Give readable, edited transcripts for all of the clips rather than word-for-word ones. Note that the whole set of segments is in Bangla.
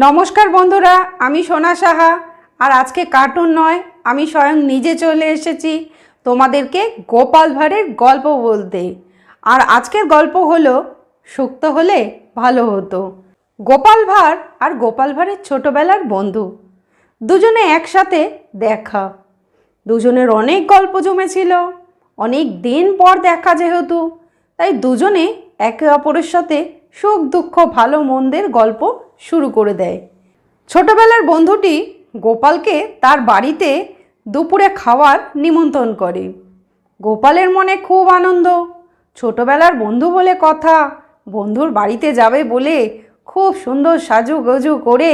নমস্কার বন্ধুরা, আমি সোনা সাহা। আর আজকে কার্টুন নয়, আমি স্বয়ং নিজে চলে এসেছি তোমাদেরকে গোপাল ভাঁড়ের গল্প বলতে। আর আজকের গল্প হলো সুক্ত হলে ভালো হতো। গোপাল ভাঁড় আর গোপাল ভাঁড়ের ছোটোবেলার বন্ধু দুজনে একসাথে দেখা। দুজনের অনেক গল্প জমেছিল, অনেক দিন পর দেখা যেহেতু, তাই দুজনে একে অপরের সাথে সুখ দুঃখ ভালো মন্দের গল্প শুরু করে দেয়। ছোটবেলার বন্ধুটি গোপালকে তার বাড়িতে দুপুরে খাওয়ার নিমন্ত্রণ করে। গোপালের মনে খুব আনন্দ। ছোটবেলার বন্ধু বলে কথা, বন্ধুর বাড়িতে যাবে বলে খুব সুন্দর সাজুগুজু করে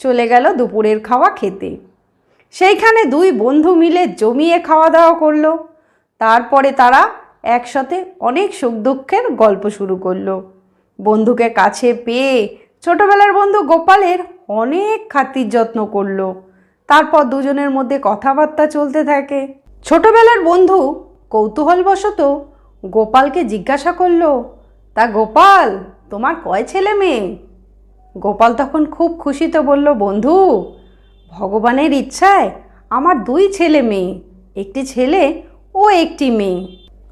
চলে গেল দুপুরের খাওয়া খেতে। সেইখানে দুই বন্ধু মিলে জমিয়ে খাওয়া দাওয়া করলো। তারপরে তারা একসাথে অনেক সুখ দুঃখের গল্প শুরু করলো। বন্ধুকে কাছে পেয়ে ছোটবেলার বন্ধু গোপালের অনেক খাতির যত্ন করলো। তারপর দুজনের মধ্যে কথাবার্তা চলতে থাকে। ছোটবেলার বন্ধু কৌতূহলবশত গোপালকে জিজ্ঞাসা করলো, তা গোপাল, তোমার কয় ছেলে মেয়ে? গোপাল তখন খুব খুশিতে বলল, বন্ধু, ভগবানের ইচ্ছায় আমার দুই ছেলে মেয়ে, একটি ছেলে ও একটি মেয়ে।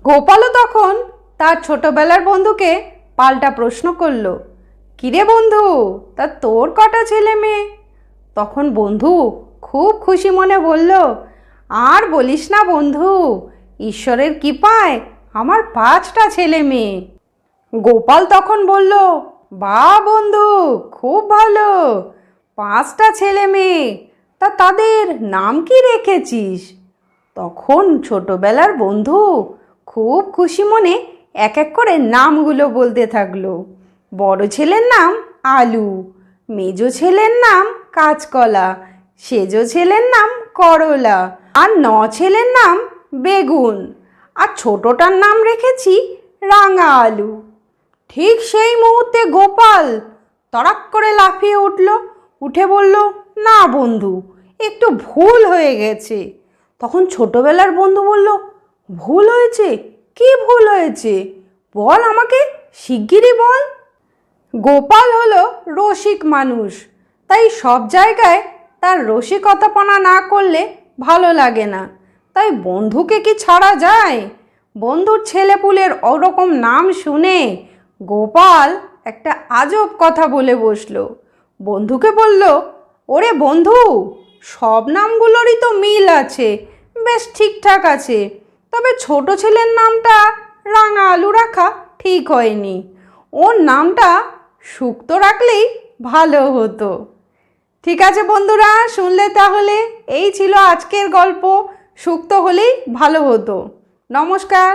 গোপালও তখন তার ছোটবেলার বন্ধুকে পাল্টা প্রশ্ন করল, কিরে বন্ধু, তা তোর কটা ছেলে মেয়ে? তখন বন্ধু খুব খুশি মনে বলল, আর বলিস না বন্ধু, ঈশ্বরের কৃপায় আমার 5টা ছেলে মেয়ে। গোপাল তখন বলল, বাহ বন্ধু, খুব ভালো, 5টা ছেলে মেয়ে, তা তাদের নাম কি রেখেছিস? তখন ছোটবেলার বন্ধু খুব খুশি মনে এক এক করে নামগুলো বলতে থাকলো। বড় ছেলের নাম আলু, মেজো ছেলের নাম কাঁচকলা, সেজো ছেলের নাম করলা, আর 9 ছেলের নাম বেগুন, আর ছোটটার নাম রেখেছি রাঙা আলু। ঠিক সেই মুহূর্তে গোপাল তড়াক করে লাফিয়ে উঠল, উঠে বলল, না বন্ধু, একটু ভুল হয়ে গেছে। তখন ছোটবেলার বন্ধু বলল, ভুল হয়েছে? কি ভুল হয়েছে? বল আমাকে, শিগগিরই বল। গোপাল হলো রসিক মানুষ, তাই সব জায়গায় তার রসিকতাপনা না করলে ভালো লাগে না। তাই বন্ধুকে কি ছাড়া যায়? বন্ধুর ছেলেপুলের ওরকম নাম শুনে গোপাল একটা আজব কথা বলে বসলো। বন্ধুকে বলল, ওরে বন্ধু, সব নামগুলোরই তো মিল আছে, বেশ ঠিকঠাক আছে, তবে ছোট ছেলের নামটা রাঙা আলু রাখা ঠিক হয়নি। ওর নামটা সুক্ত রাখলেই ভালো হতো। ঠিক আছে বন্ধুরা, শুনলে তাহলে? এই ছিল আজকের গল্প, সুক্ত হলেই ভালো হতো। নমস্কার।